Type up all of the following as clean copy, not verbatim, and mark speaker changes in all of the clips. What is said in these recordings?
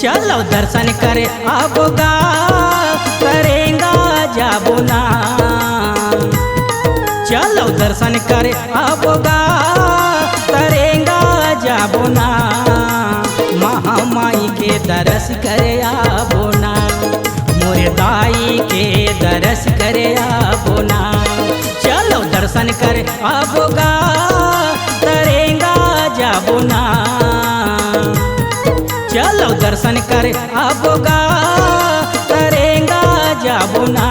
Speaker 1: चलो दर्शन करे आबोगा करेंगा जाबोना। चलो दर्शन करे आबोगा करेंगा जाबोना। महामाई के दर्श करे आबोना। मोरे दाई के दर्श करे आबोना। चलो दर्शन करे आबोगा करेंगा जाबोना। चलो दर्शन करे आबोगा करेंगा जाबोना।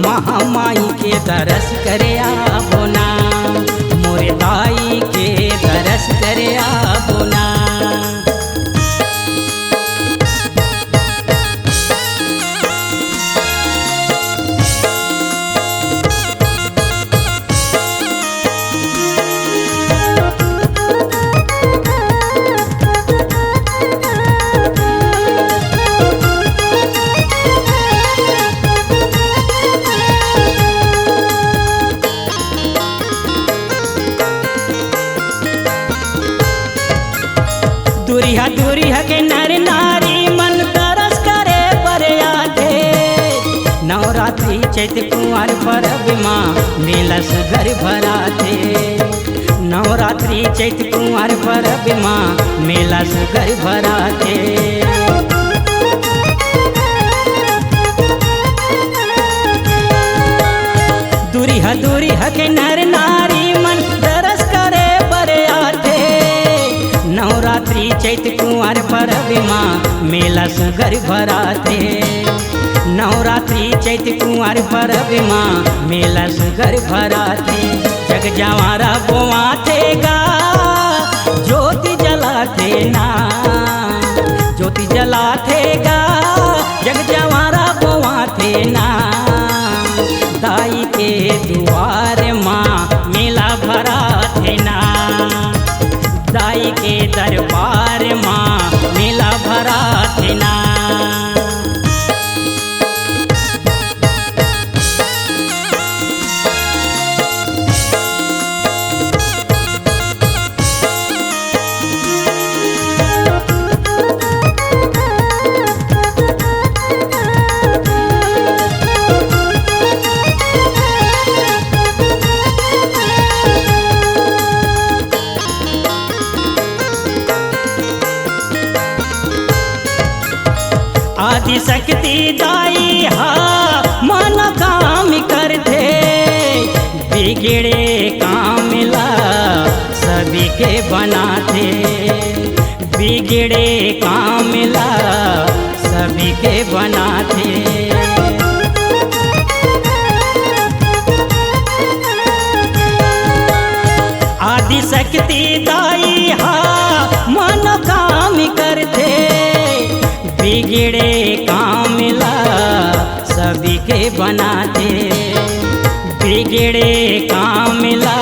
Speaker 1: महामाई के दर्श करे आबोना। मोरे दाई के दर्श करे आबोना। दूरिया के नर नारी मन तरस करे बरियाते। नवरात्रि चैत कुंवर परब माँ मेला सुगर भराते। नवरात्रि चैत कुंवर परब माँ मेला सुगर भराते। दूरिया के नर नारी मन तरस करे बरियाते। नवरात्रि चैत कुंवर परब माँ मेला सुगर भराते। नवरात्रि चैत कुंवर परब माँ मेला सुगर भराते। जग जवारा बोआते गा ज्योति जलाते ना। ज्योति जलाते गा जग जवारा बोआते ना। दाई के दुआर माँ मेला भराते ना। दाई के दरबार माँ मेला भराते ना। आदि शक्ति दाई हा मन काम करते। बिगड़े काम ला सभी के बनाते। बिगड़े काम ला सभी के बनाते। आदि शक्ति दाई हा मन काम करते। बिगड़े काम ला सभी के बनाते। बिगड़े काम ला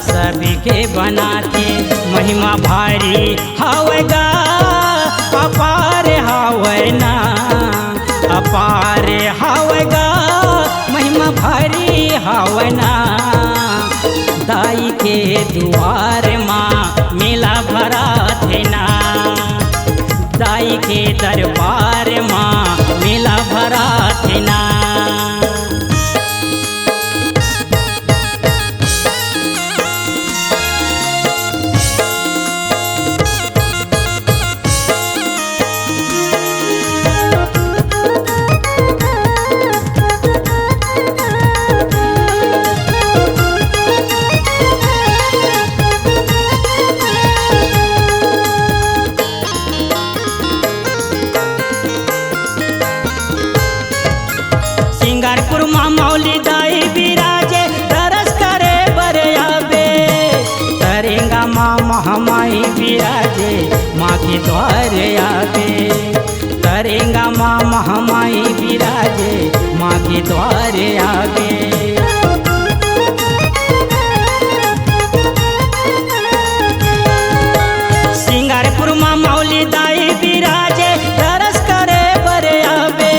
Speaker 1: सभी के बनाते। महिमा भारी हवगा अपार हवै ना। अपार हवगा महिमा भारी हवै ना। दाई के दुआर माँ मेला भराते ना। दाई के दरबार माँ मेला भराते ना। मौली दाई विराजे दरस करे बरियाबे। करेंगा माँ महामाई विराजे माँ के द्वार आबे। करेंगा माँ महामाई विराजे माँ के द्वार आबे। सिंगारपुर माँ मौली दाई विराजे दरस करे बरियाबे।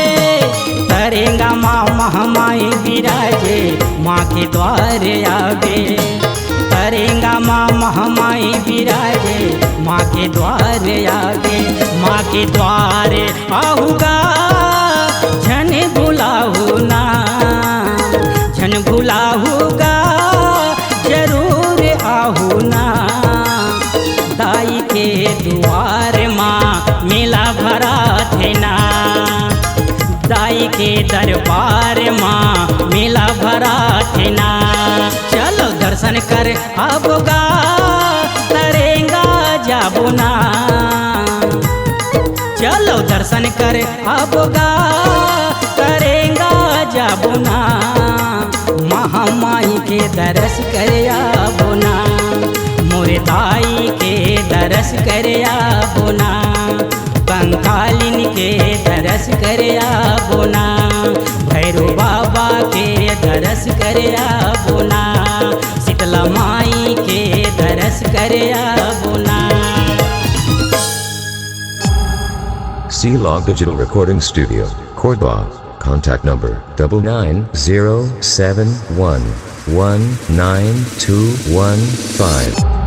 Speaker 1: करेंगा माँ महामाई विराजे माँ के द्वार आबे। करेंगा माँ महामाई विराजे माँ के द्वार आबे। माँ के द्वार आऊँगा, झन भुलाऊ ना, झन भुलाऊँगा, जरूर आहू ना। दाई के द्वार माँ मेला भरा थे ना, दाई के दरबार माँ मेला भरा थे ना। चलो दर्शन कर आबोगा, तरेंगा जाबो ना। चलो दर्शन कर आबोगा, तरेंगा जाबो ना। महामाई के दर्श कर आबो ना, मोरे दाई के दर्श कर आबो ना। कंकालिन के दर्श कर आबो ना, भैरव बाबा के दर्श कर आबो ना, शीतला माई के दर्श कर आबो ना।
Speaker 2: C-Log Digital Recording Studio, Cordoba. Contact number 9907119215.